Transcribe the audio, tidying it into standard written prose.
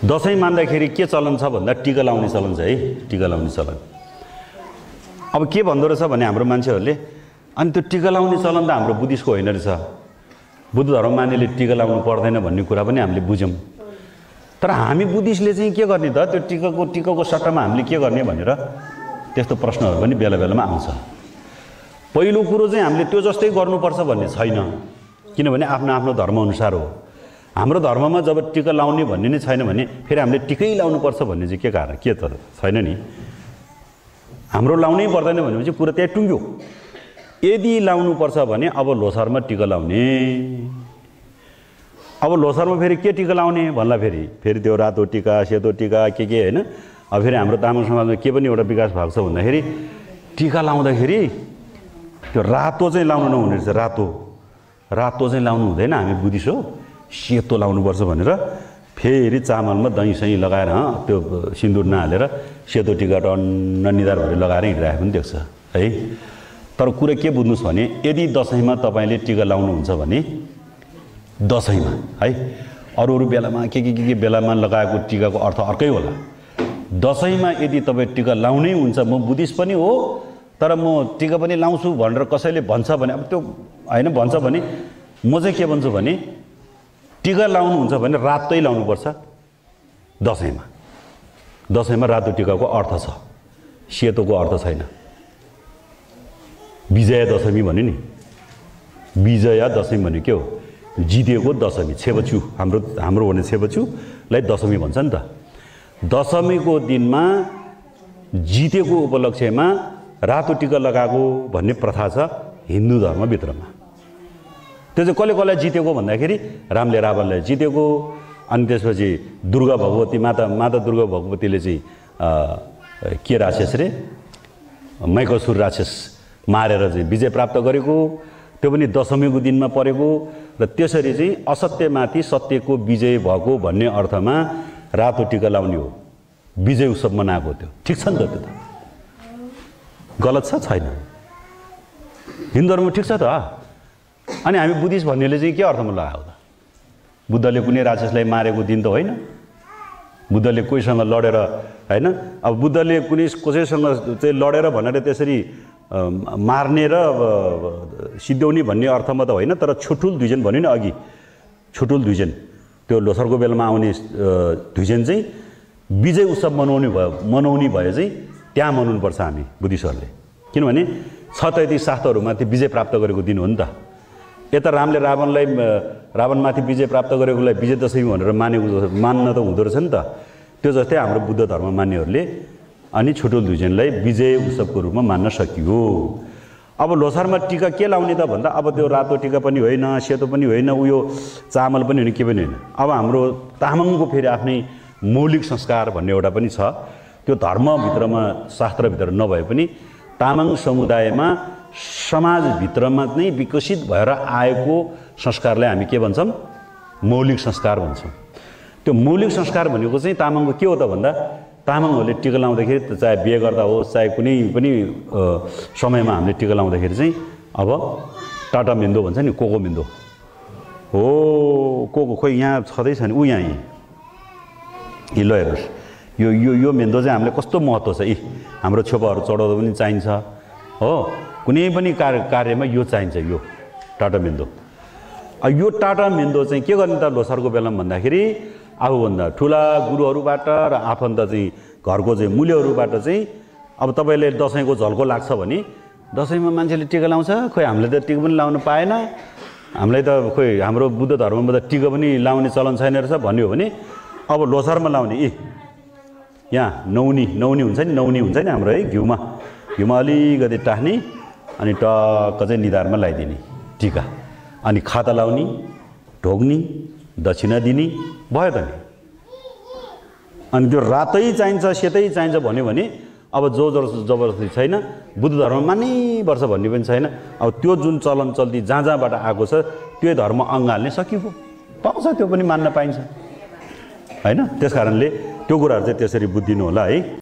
दसैँ मान्दाखेरि के चलन छ भन्दा टीका लाउने चलन छ है, टीका लाउने चलन। अब के भन्दो रहेछ भने हाम्रो मान्छेहरूले, अनि त्यो टीका लाउने चलन त हाम्रो बुद्धिस्टको होइन रहेछ, बुद्ध धर्म मान्नेले टीका लाउनु पर्दैन भन्ने कुरा पनि हामीले बुझ्यौँ। तर हामी बुद्धिस्टले चाहिँ के गर्ने त, त्यो टीकाको सट्टामा हामीले के गर्ने भनेर त्यस्तो प्रश्नहरू पनि बेला बेलामा आउँछ। पहिलो कुरो चाहिँ हामीले त्यो जस्तै गर्नुपर्छ भन्ने छैन, किनभने आफ्नो आफ्नो धर्मअनुसार हो। हाम्रो धर्ममा जब टीका लाउने भन्ने नै छैन भने फेरि हामीले टीकै लाउनुपर्छ भन्ने चाहिँ के कारण, के त छैन नि। हाम्रो लाउनै पर्दैन भनेपछि कुरा त्यहाँ टुङ्ग्यो। यदि लाउनुपर्छ भने अब लोसारमा टीका लाउने, अब लोसारमा फेरि के टीका लाउने भन्ला फेरि त्यो रातो टीका सेतो टीका के होइन। अब फेरि हाम्रो तामाङ समाजमा के पनि एउटा विकास भएको छ भन्दाखेरि टीका लाउँदाखेरि त्यो रातो चाहिँ लाउनु नहुने रहेछ, रातो चाहिँ लाउनु हुँदैन, हामी बुद्धिस्ट हो, सेतो लाउनुपर्छ भनेर फेरि चामलमा दही सही लगाएर त्यो सिन्दुर नहालेर सेतो टीका टन्न निधार भरि लगाएर हिँडिरहेको पनि देख्छ है। तर कुरा के बुझ्नुहोस् भने यदि दसैँमा तपाईँले टीका लाउनुहुन्छ भने दसैँमा है, अरू बेलामा के बेलामा लगाएको टीकाको अर्थ अर्कै होला। दसैँमा यदि तपाईँ टीका लाउनै हुन्छ, म बुद्धिस्ट पनि हो तर म टीका पनि लाउँछु भनेर कसैले भन्छ भने, अब त्यो होइन भन्छ भने म चाहिँ के भन्छु भने टीका लाउनुहुन्छ भने रातै लाउनुपर्छ दसैँमा। दसैँमा रातो टीकाको अर्थ छ, सेतोको अर्थ छैन। विजया दशमी भन्यो नि, विजया दशमी भन्यो के हो, जितेको दशमी, छेबछु, हाम्रो भने छेबछुलाई दशमी भन्छ नि त। दशमीको दिनमा जितेको उपलक्ष्यमा रातो टीका लगाएको भन्ने प्रथा छ हिन्दू धर्मभित्रमा। त्यो चाहिँ कसले जितेको भन्दाखेरि रामले रावणलाई जितेको, अनि त्यसपछि दुर्गा भगवती माता दुर्गा भगवतीले चाहिँ के राक्षस रे मैकसुर राक्षस मारेर चाहिँ विजय प्राप्त गरेको, त्यो पनि दशमीको दिनमा परेको। र त्यसरी चाहिँ असत्यमाथि सत्यको विजय भएको भन्ने अर्थमा रातो टीका लाउने हो, विजय उत्सव मनाएको। त्यो ठिक छ नि त, त्यो त गलत छ छैन, हिन्दू धर्म ठिक छ त। अनि हामी बुद्धिस्ट भन्नेले चाहिँ के अर्थमा लगाएको त, बुद्धले कुनै राक्षसलाई मारेको दिन त होइन, बुद्धले कोहीसँग लडेर होइन। अब बुद्धले कसैसँग चाहिँ लडेर भनेर त्यसरी मार्ने र सिद्ध्याउने भन्ने अर्थमा त होइन, तर छुटुल ध्विजन भन्यो नि अघि, छुटुल ध्विजन, त्यो लोसारको बेलामा आउने ध्विजन चाहिँ विजय उत्सव मनाउने भयो चाहिँ त्यहाँ मनाउनुपर्छ हामी बुद्धिस्टहरूले, किनभने छ त यदि शास्त्रहरूमा त्यो विजय प्राप्त गरेको दिन हो नि त। यता रामले रावणमाथि विजय प्राप्त गरेकोलाई विजय दशमी भनेर मान्न त हुँदो रहेछ नि त। त्यो जस्तै हाम्रो बुद्ध धर्म मान्नेहरूले अनि छुटुल ध्विजनलाई विजय उत्सवको रूपमा मान्न सकियो। अब लोसारमा टीका के लाउने त भन्दा अब त्यो रातो टीका पनि होइन, सेतो पनि होइन, उयो चामल पनि होइन, के पनि होइन। अब हाम्रो तामाङको फेरि आफ्नै मौलिक संस्कार भन्ने एउटा पनि छ, त्यो धर्मभित्रमा शास्त्रभित्र नभए पनि तामाङ समुदायमा समाजभित्रमा नै विकसित भएर आएको संस्कारलाई हामी के भन्छौँ, मौलिक संस्कार भन्छौँ। त्यो मौलिक संस्कार भनेको चाहिँ तामाङको के हो त भन्दा तामाङहरूले टीका लाउँदाखेरि चाहे बिहे गर्दा होस् चाहे कुनै पनि समयमा हामीले टीका लाउँदाखेरि चाहिँ अब टाटा मेन्दो भन्छ नि, कोको मेन्दो हो, कोको खोइ यहाँ छँदैछ नि, ऊ यहाँ यी ल हेर्नुहोस्, यो मेन्दो चाहिँ हामीले कस्तो महत्त्व छ। हाम्रो छोपाहरू चढाउँदा पनि चाहिन्छ हो, कुनै पनि कार्यमा यो चाहिन्छ, यो टाटा मेन्दो। यो टाटा मेन्दो चाहिँ के गर्ने त लोसारको बेलामा भन्दाखेरि आफूभन्दा ठुला गुरुहरूबाट र आफन्त चाहिँ घरको चाहिँ मूल्यहरूबाट चाहिँ अब तपाईँले दसैँको झल्को लाग्छ भने दसैँमा मान्छेले टीका लाउँछ, खोइ हामीले त टीका पनि लाउन पाएन, हामीलाई त खोइ हाम्रो बुद्ध धर्ममा त टीका पनि लाउने चलन छैन रहेछ भन्यो भने अब लोसारमा लाउने। यहाँ नौनी हुन्छ नि, नौनी हुन्छ नि हाम्रो है, घिउमा अलिकति टाख्ने अनि टक्क चाहिँ निधारमा लगाइदिने टीका, अनि खाता लाउने, ढोग्ने, दक्षिणा दिने भयो त नि। अनि त्यो रातै चाहिन्छ सेतै चाहिन्छ भन्यो भने अब जबरजस्ती छैन, बुद्ध धर्म मान्नैपर्छ भन्ने पनि छैन। अब त्यो जुन चलन चल्ती जहाँबाट आएको छ त्यो धर्म अङ्ग हाल्ने सकिएको पाउँछ, त्यो पनि मान्न पाइन्छ होइन। त्यस कारणले त्यो कुराहरू चाहिँ त्यसरी बुझिदिनु होला है।